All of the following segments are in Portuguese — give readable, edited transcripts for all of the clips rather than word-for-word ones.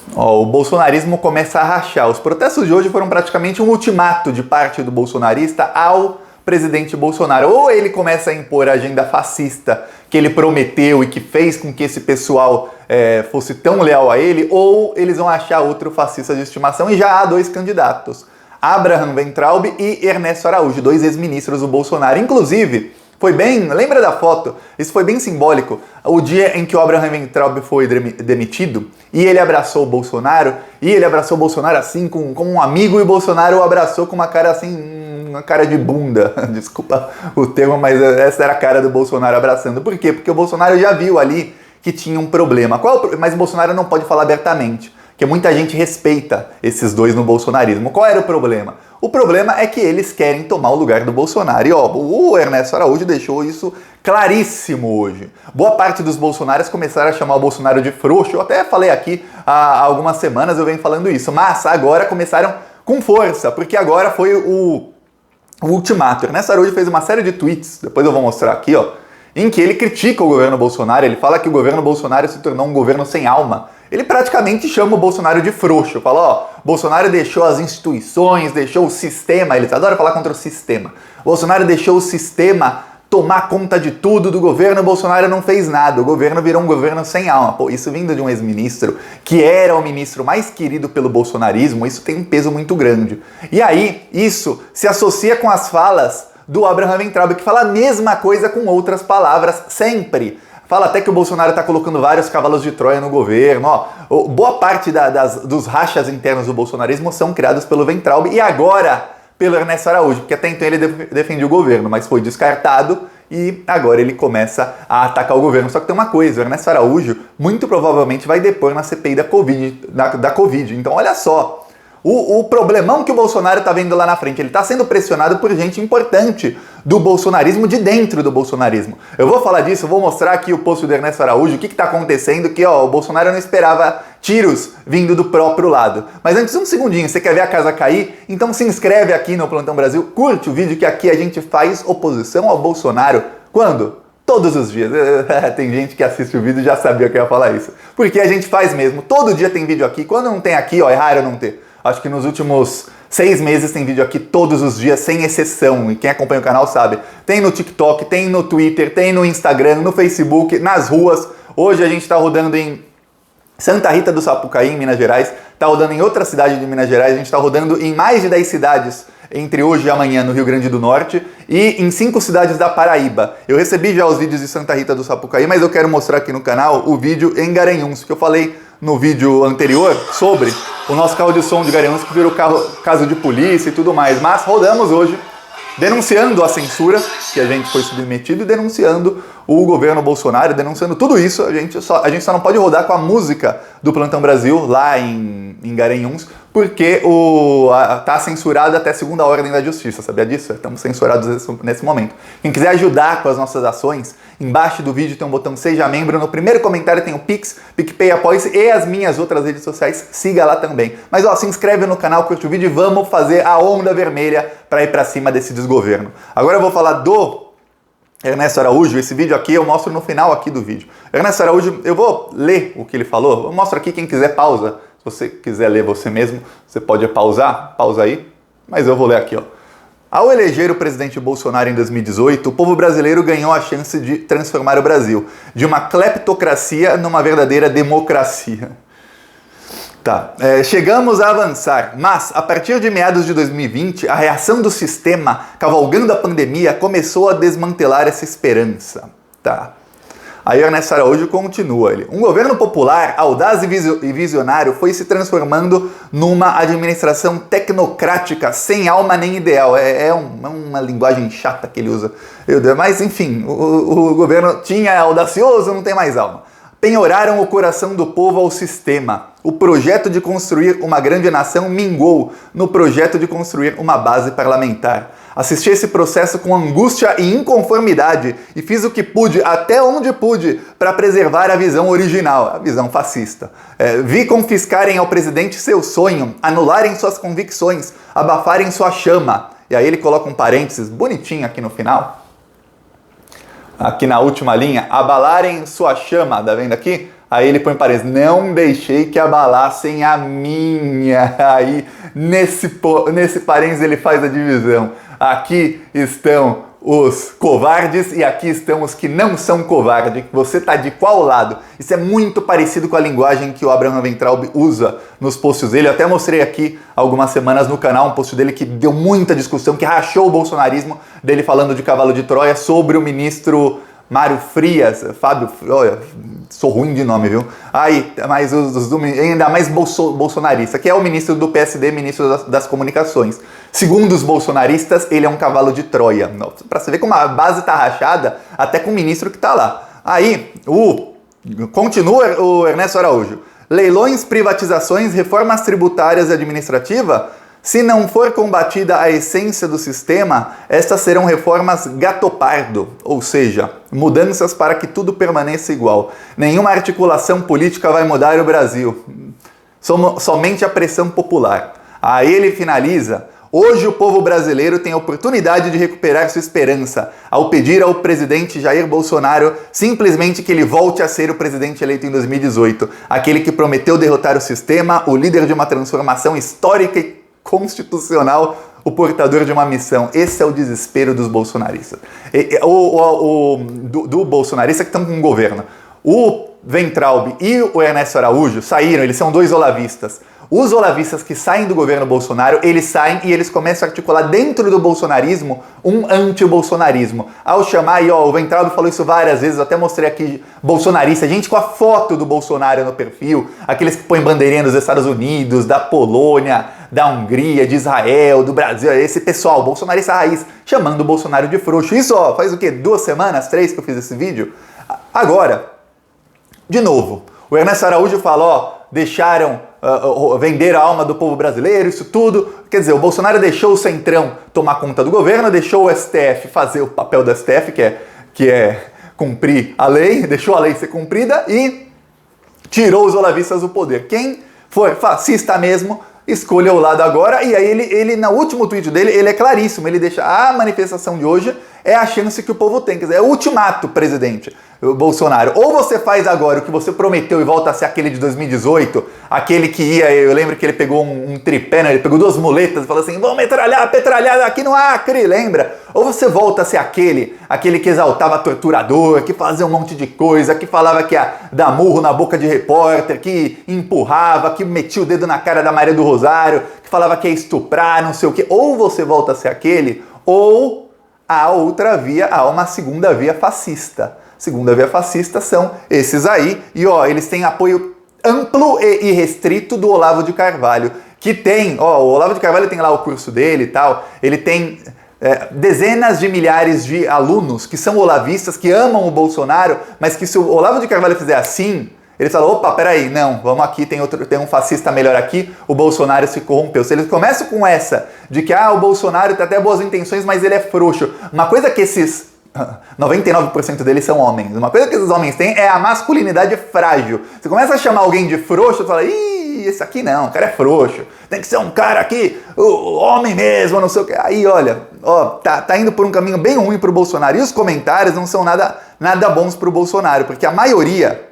O bolsonarismo começa a rachar. Os protestos de hoje foram praticamente um ultimato de parte do bolsonarista ao presidente Bolsonaro. Ou ele começa a impor a agenda fascista que ele prometeu e que fez com que esse pessoal fosse tão leal a ele, ou eles vão achar outro fascista de estimação, e já há dois candidatos, Abraham Weintraub e Ernesto Araújo, dois ex-ministros do Bolsonaro. Inclusive, foi bem, lembra da foto? Isso foi bem simbólico. O dia em que o Abraham Weintraub foi demitido e ele abraçou o Bolsonaro, assim, como um amigo, e o Bolsonaro o abraçou com uma cara assim, uma cara de bunda. Desculpa o termo, mas essa era a cara do Bolsonaro abraçando. Por quê? Porque o Bolsonaro já viu ali que tinha um problema. Mas o Bolsonaro não pode falar abertamente, porque muita gente respeita esses dois no bolsonarismo. Qual era o problema? O problema é que eles querem tomar o lugar do Bolsonaro. E o Ernesto Araújo deixou isso claríssimo hoje. Boa parte dos bolsonaristas começaram a chamar o Bolsonaro de frouxo. Eu até falei aqui há algumas semanas, eu venho falando isso. Mas agora começaram com força, porque agora foi o ultimato. O Ernesto Araújo fez uma série de tweets, depois eu vou mostrar aqui, em que ele critica o governo Bolsonaro. Ele fala que o governo Bolsonaro se tornou um governo sem alma. Ele praticamente chama o Bolsonaro de frouxo. Fala, Bolsonaro deixou as instituições, deixou o sistema, eles adoram falar contra o sistema. Bolsonaro deixou o sistema tomar conta de tudo do governo, o Bolsonaro não fez nada, o governo virou um governo sem alma. Pô, isso vindo de um ex-ministro, que era o ministro mais querido pelo bolsonarismo, isso tem um peso muito grande. E aí, isso se associa com as falas do Abraham Weintraub, que fala a mesma coisa com outras palavras sempre. Fala até que o Bolsonaro está colocando vários cavalos de Troia no governo. Boa parte dos rachas internos do bolsonarismo são criados pelo Weintraub e agora pelo Ernesto Araújo, porque até então ele defendia o governo, mas foi descartado e agora ele começa a atacar o governo. Só que tem uma coisa, o Ernesto Araújo muito provavelmente vai depor na CPI da Covid. Então olha só, o problemão que o Bolsonaro está vendo lá na frente, ele está sendo pressionado por gente importante do bolsonarismo, de dentro do bolsonarismo. Eu vou falar disso, eu vou mostrar aqui o post do Ernesto Araújo, o que está acontecendo, que o Bolsonaro não esperava tiros vindo do próprio lado. Mas antes, um segundinho, você quer ver a casa cair? Então se inscreve aqui no Plantão Brasil, curte o vídeo, que aqui a gente faz oposição ao Bolsonaro. Quando? Todos os dias. Tem gente que assiste o vídeo e já sabia que eu ia falar isso. Porque a gente faz mesmo, todo dia tem vídeo aqui. Quando não tem aqui, é raro não ter. Acho que nos últimos 6 meses tem vídeo aqui todos os dias, sem exceção. E quem acompanha o canal sabe. Tem no TikTok, tem no Twitter, tem no Instagram, no Facebook, nas ruas. Hoje a gente está rodando em Santa Rita do Sapucaí, em Minas Gerais. Está rodando em outra cidade de Minas Gerais. A gente está rodando em mais de 10 cidades entre hoje e amanhã no Rio Grande do Norte. E em 5 cidades da Paraíba. Eu recebi já os vídeos de Santa Rita do Sapucaí, mas eu quero mostrar aqui no canal o vídeo em Garanhuns, que eu falei no vídeo anterior sobre o nosso carro de som de Garanhuns, que virou caso de polícia e tudo mais. Mas rodamos hoje denunciando a censura que a gente foi submetido e denunciando o governo Bolsonaro, denunciando tudo isso. A gente só não pode rodar com a música do Plantão Brasil lá em Garanhuns, porque tá censurado até segunda ordem da justiça, sabia disso? Estamos censurados nesse momento. Quem quiser ajudar com as nossas ações, embaixo do vídeo tem um botão Seja Membro, no primeiro comentário tem o Pix, PicPay, Apoia-se e as minhas outras redes sociais, siga lá também. Mas se inscreve no canal, curte o vídeo e vamos fazer a onda vermelha para ir para cima desse desgoverno. Agora eu vou falar do Ernesto Araújo. Esse vídeo aqui eu mostro no final aqui do vídeo. Ernesto Araújo, eu vou ler o que ele falou, eu mostro aqui, quem quiser pausa. Se você quiser ler você mesmo, você pode pausar, pausa aí, mas eu vou ler aqui, Ao eleger o presidente Bolsonaro em 2018, o povo brasileiro ganhou a chance de transformar o Brasil de uma cleptocracia numa verdadeira democracia. Chegamos a avançar, mas a partir de meados de 2020, a reação do sistema, cavalgando a pandemia, começou a desmantelar essa esperança. Aí Ernesto Araújo continua ele. Um governo popular, audaz e visionário, foi se transformando numa administração tecnocrática, sem alma nem ideal. É uma linguagem chata que ele usa. Mas enfim, o governo tinha audacioso, não tem mais alma. Penhoraram o coração do povo ao sistema. O projeto de construir uma grande nação minguou no projeto de construir uma base parlamentar. Assisti esse processo com angústia e inconformidade e fiz o que pude, até onde pude, para preservar a visão original, a visão fascista. Vi confiscarem ao presidente seu sonho, anularem suas convicções, abafarem sua chama. E aí ele coloca um parênteses bonitinho aqui no final. Aqui na última linha, abalarem sua chama, tá vendo aqui? Aí ele põe em parênteses, não deixei que abalassem a minha. Aí nesse parênteses ele faz a divisão. Aqui estão os covardes e aqui estão os que não são covardes. Você tá de qual lado? Isso é muito parecido com a linguagem que o Abraham Weintraub usa nos posts dele. Eu até mostrei aqui algumas semanas no canal um post dele que deu muita discussão, que rachou o bolsonarismo, dele falando de cavalo de Troia sobre o ministro Mário Frias, Fábio, olha, sou ruim de nome, viu? Aí, mas ainda mais bolsonarista, que é o ministro do PSD, ministro das comunicações. Segundo os bolsonaristas, ele é um cavalo de Troia. Pra você ver como a base tá rachada, até com o ministro que tá lá. Aí, continua o Ernesto Araújo. Leilões, privatizações, reformas tributárias e administrativas. Se não for combatida a essência do sistema, estas serão reformas gatopardo, ou seja, mudanças para que tudo permaneça igual. Nenhuma articulação política vai mudar o Brasil, somente a pressão popular. Aí ele finaliza, hoje o povo brasileiro tem a oportunidade de recuperar sua esperança ao pedir ao presidente Jair Bolsonaro simplesmente que ele volte a ser o presidente eleito em 2018, aquele que prometeu derrotar o sistema, o líder de uma transformação histórica e constitucional, o portador de uma missão. Esse é o desespero dos bolsonaristas. Do bolsonarista que estão com o governo. O Weintraub e o Ernesto Araújo saíram, eles são dois olavistas. Os olavistas que saem do governo Bolsonaro, eles saem e eles começam a articular dentro do bolsonarismo um anti-bolsonarismo. Ao chamar, e o Weintraub falou isso várias vezes, eu até mostrei aqui, bolsonarista, gente com a foto do Bolsonaro no perfil, aqueles que põem bandeirinha dos Estados Unidos, da Polônia, da Hungria, de Israel, do Brasil, esse pessoal, bolsonarista raiz, chamando o Bolsonaro de frouxo. Isso, faz o quê? 2 semanas, 3 que eu fiz esse vídeo? Agora, de novo, o Ernesto Araújo fala, deixaram vender a alma do povo brasileiro, isso tudo. Quer dizer, o Bolsonaro deixou o Centrão tomar conta do governo, deixou o STF fazer o papel do STF, que é cumprir a lei, deixou a lei ser cumprida e tirou os olavistas do poder. Quem for fascista mesmo, escolha o lado agora. E aí ele no último tweet dele, ele é claríssimo, ele deixa a manifestação de hoje é a chance que o povo tem, quer dizer, é o ultimato, presidente Bolsonaro. Ou você faz agora o que você prometeu e volta a ser aquele de 2018, aquele que ia, eu lembro que ele pegou um tripé, né? Ele pegou 2 muletas e falou assim, vamos petralhar aqui no Acre, lembra? Ou você volta a ser aquele que exaltava torturador, que fazia um monte de coisa, que falava que ia dar murro na boca de repórter, que empurrava, que metia o dedo na cara da Maria do Rosário, que falava que ia estuprar, não sei o quê. Ou você volta a ser aquele, ou há outra via, há uma segunda via fascista. Segunda via fascista são esses aí, e eles têm apoio amplo e irrestrito do Olavo de Carvalho, que tem, o Olavo de Carvalho tem lá o curso dele e tal, ele tem dezenas de milhares de alunos que são olavistas, que amam o Bolsonaro, mas que se o Olavo de Carvalho fizer assim, eles falam, opa, peraí, não, vamos aqui, tem um fascista melhor aqui, o Bolsonaro se corrompeu. Se eles começam com essa, de que o Bolsonaro tem até boas intenções, mas ele é frouxo. Uma coisa que esses 99% deles são homens, uma coisa que esses homens têm é a masculinidade frágil. Você começa a chamar alguém de frouxo, você fala, esse aqui não, o cara é frouxo, tem que ser um cara aqui, o homem mesmo, não sei o que. Aí, olha, tá indo por um caminho bem ruim pro Bolsonaro, e os comentários não são nada bons pro Bolsonaro, porque a maioria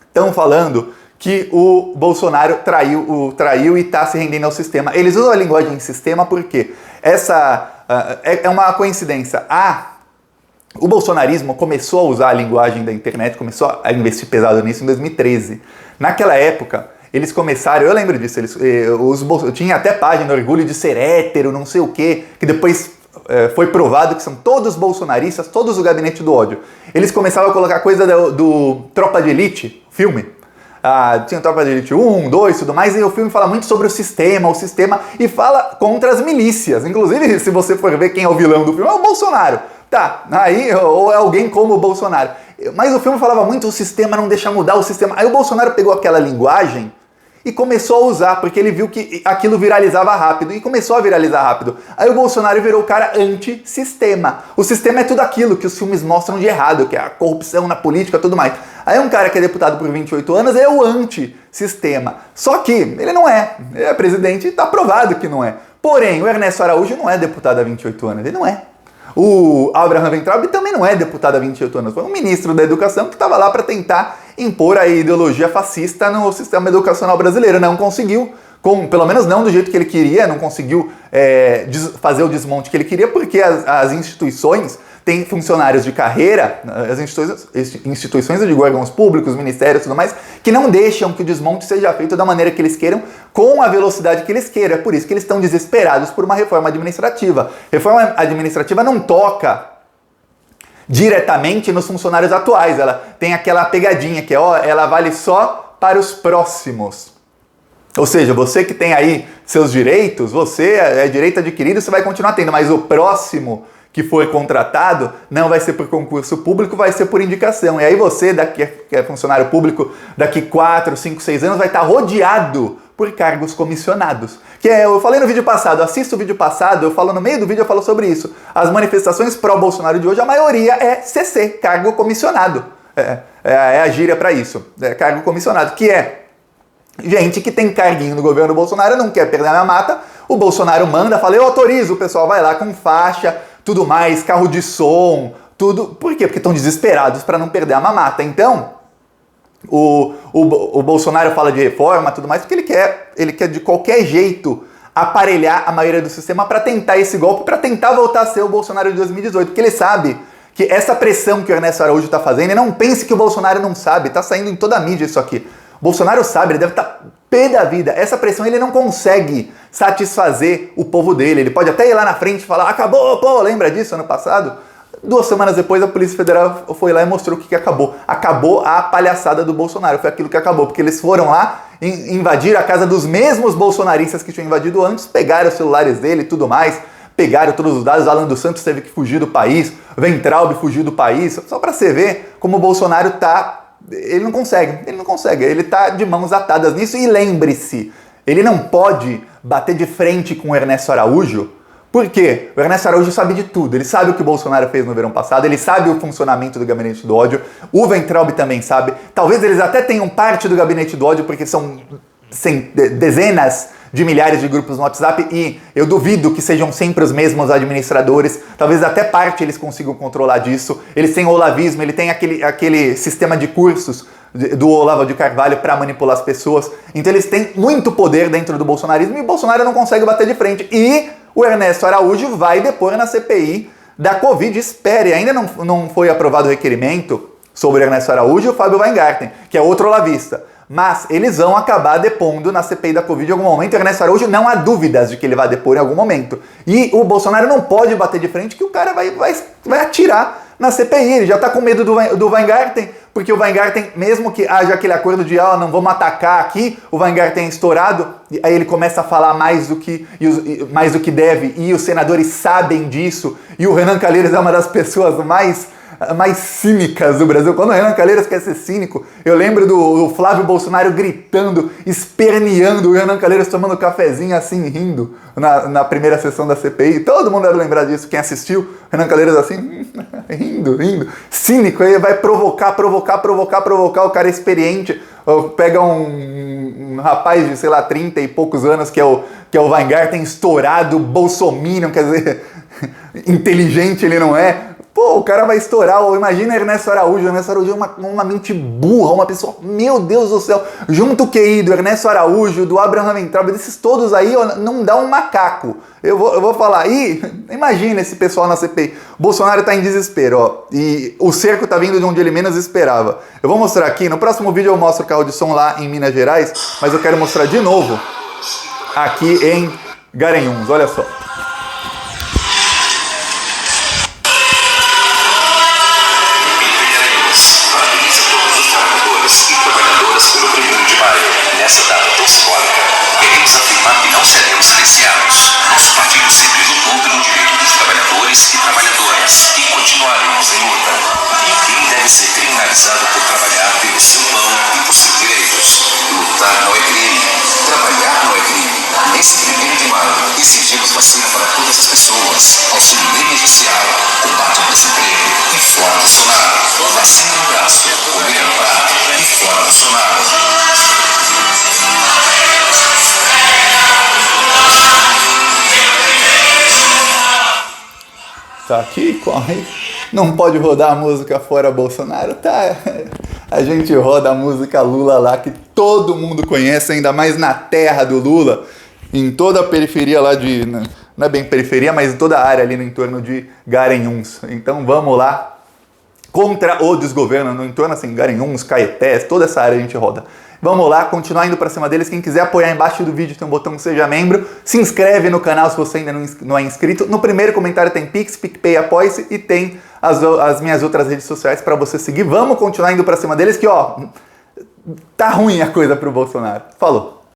estão falando que o Bolsonaro traiu e está se rendendo ao sistema. Eles usam a linguagem sistema porque essa é uma coincidência. O bolsonarismo começou a usar a linguagem da internet, começou a investir pesado nisso em 2013. Naquela época, eles começaram, eu lembro disso, tinha até página Orgulho de Ser Hétero, não sei o quê, que depois foi provado que são todos bolsonaristas, todos o gabinete do ódio. Eles começavam a colocar coisa do Tropa de Elite, filme. Tinha Tropa de Elite 1, 2, tudo mais, e o filme fala muito sobre o sistema, e fala contra as milícias. Inclusive, se você for ver quem é o vilão do filme, é o Bolsonaro. Ou é alguém como o Bolsonaro. Mas o filme falava muito, o sistema não deixa mudar o sistema. Aí o Bolsonaro pegou aquela linguagem e começou a usar, porque ele viu que aquilo viralizava rápido, e começou a viralizar rápido. Aí o Bolsonaro virou o cara anti-sistema. O sistema é tudo aquilo que os filmes mostram de errado, que é a corrupção na política e tudo mais. Aí um cara que é deputado por 28 anos é o anti-sistema. Só que ele não é. Ele é presidente e está provado que não é. Porém, o Ernesto Araújo não é deputado há 28 anos. Ele não é. O Abraham Weintraub também não é deputado há 28 anos. Foi um ministro da educação que estava lá para tentar impor a ideologia fascista no sistema educacional brasileiro. Não conseguiu, pelo menos não do jeito que ele queria, não conseguiu fazer o desmonte que ele queria, porque as instituições têm funcionários de carreira, as instituições, eu digo, órgãos públicos, ministérios e tudo mais, que não deixam que o desmonte seja feito da maneira que eles queiram, com a velocidade que eles queiram. É por isso que eles estão desesperados por uma reforma administrativa. Reforma administrativa não toca diretamente nos funcionários atuais, ela tem aquela pegadinha que ela vale só para os próximos. Ou seja, você que tem aí seus direitos, você é direito adquirido, você vai continuar tendo, mas o próximo que for contratado não vai ser por concurso público, vai ser por indicação. E aí você, que é funcionário público, daqui 4, 5, 6 anos vai estar rodeado por cargos comissionados. Eu falei no vídeo passado, assista o vídeo passado, eu falo no meio do vídeo, eu falo sobre isso. As manifestações pró-Bolsonaro de hoje, a maioria é CC, cargo comissionado. É a gíria para isso, cargo comissionado, que é gente que tem carguinho no governo Bolsonaro, não quer perder a mata, o Bolsonaro manda, fala, eu autorizo, o pessoal vai lá com faixa, tudo mais, carro de som, tudo. Por quê? Porque estão desesperados para não perder a mamata. Então, o Bolsonaro fala de reforma, tudo mais, porque ele quer de qualquer jeito aparelhar a maioria do sistema para tentar esse golpe, para tentar voltar a ser o Bolsonaro de 2018, porque ele sabe que essa pressão que o Ernesto Araújo está fazendo, e não pense que o Bolsonaro não sabe, está saindo em toda a mídia isso aqui. O Bolsonaro sabe, ele deve estar pé da vida. Essa pressão ele não consegue satisfazer o povo dele. Ele pode até ir lá na frente e falar, acabou, pô, lembra disso ano passado? 2 semanas depois a Polícia Federal foi lá e mostrou o que acabou. Acabou a palhaçada do Bolsonaro, foi aquilo que acabou, porque eles foram lá invadir a casa dos mesmos bolsonaristas que tinham invadido antes, pegaram os celulares dele e tudo mais, pegaram todos os dados, Alan dos Santos teve que fugir do país, Weintraub fugiu do país, só para você ver como o Bolsonaro tá. Ele não consegue, ele tá de mãos atadas nisso. E lembre-se, ele não pode bater de frente com o Ernesto Araújo, porque o Ernesto Araújo sabe de tudo, ele sabe o que o Bolsonaro fez no verão passado, ele sabe o funcionamento do gabinete do ódio, o Weintraub também sabe, talvez eles até tenham parte do gabinete do ódio, porque são dezenas de milhares de grupos no WhatsApp e eu duvido que sejam sempre os mesmos administradores, talvez até parte eles consigam controlar disso. Eles têm o olavismo, ele tem aquele sistema de cursos do Olavo de Carvalho para manipular as pessoas, então eles têm muito poder dentro do bolsonarismo e o Bolsonaro não consegue bater de frente. E o Ernesto Araújo vai depor na CPI da Covid, espere, ainda não foi aprovado o requerimento sobre o Ernesto Araújo e o Fábio Weingarten, que é outro olavista. Mas eles vão acabar depondo na CPI da Covid em algum momento. O Ernesto Araújo não há dúvidas de que ele vai depor em algum momento. E o Bolsonaro não pode bater de frente que o cara vai atirar na CPI. Ele já tá com medo do Weingarten, porque o Weingarten, mesmo que haja aquele acordo de não vamos atacar aqui, o Weingarten é estourado, e aí ele começa a falar mais do que deve, e os senadores sabem disso, e o Renan Calheiros é uma das pessoas mais cínicas do Brasil. Quando o Renan Calheiros quer ser cínico, eu lembro do Flávio Bolsonaro gritando, esperneando, o Renan Calheiros tomando cafezinho assim, rindo, na primeira sessão da CPI. Todo mundo deve lembrar disso, quem assistiu, o Renan Calheiros assim, rindo, cínico, aí vai provocar, o cara é experiente, pega um rapaz de, sei lá, 30 e poucos anos, que é o Weingarten estourado, bolsominion, quer dizer, inteligente ele não é. Pô, o cara vai estourar. Imagina Ernesto Araújo. Ernesto Araújo é uma mente burra, uma pessoa, meu Deus do céu. Junto o QI do Ernesto Araújo, do Abraham Weintraub, desses todos aí, não dá um macaco. Eu vou falar. E imagina esse pessoal na CPI. O Bolsonaro tá em desespero, ó. E o cerco tá vindo de onde ele menos esperava. Eu vou mostrar aqui. No próximo vídeo eu mostro o carro de som lá em Minas Gerais, mas eu quero mostrar de novo aqui em Garanhuns. Olha só. Nessa data tão simbólica, queremos afirmar que não seremos silenciados. Nosso partido sempre lutou pelo direito dos trabalhadores e trabalhadoras e continuaremos em luta. Ninguém deve ser criminalizado por trabalhar pelo seu pão e por seus direitos. Lutar não é crime. Trabalhar não é crime. Nesse 1º de maio, exigimos vacina para todas as pessoas. Auxílio emergencial, combate ao desemprego e fora Bolsonaro. Vacina no braço, comida no prato e fora Bolsonaro. Tá aqui, corre. Não pode rodar a música fora Bolsonaro, tá? A gente roda a música Lula lá, que todo mundo conhece, ainda mais na terra do Lula, em toda a periferia lá de... Não é bem periferia, mas em toda a área ali no entorno de Garanhuns. Então vamos lá, contra o desgoverno, no entorno assim, Garanhuns, Caetés, toda essa área a gente roda. Vamos lá, continuar indo pra cima deles. Quem quiser apoiar embaixo do vídeo tem um botão Seja Membro. Se inscreve no canal se você ainda não é inscrito. No primeiro comentário tem Pix, PicPay, Apoia-se e tem as minhas outras redes sociais pra você seguir. Vamos continuar indo pra cima deles que, ó, tá ruim a coisa pro Bolsonaro. Falou!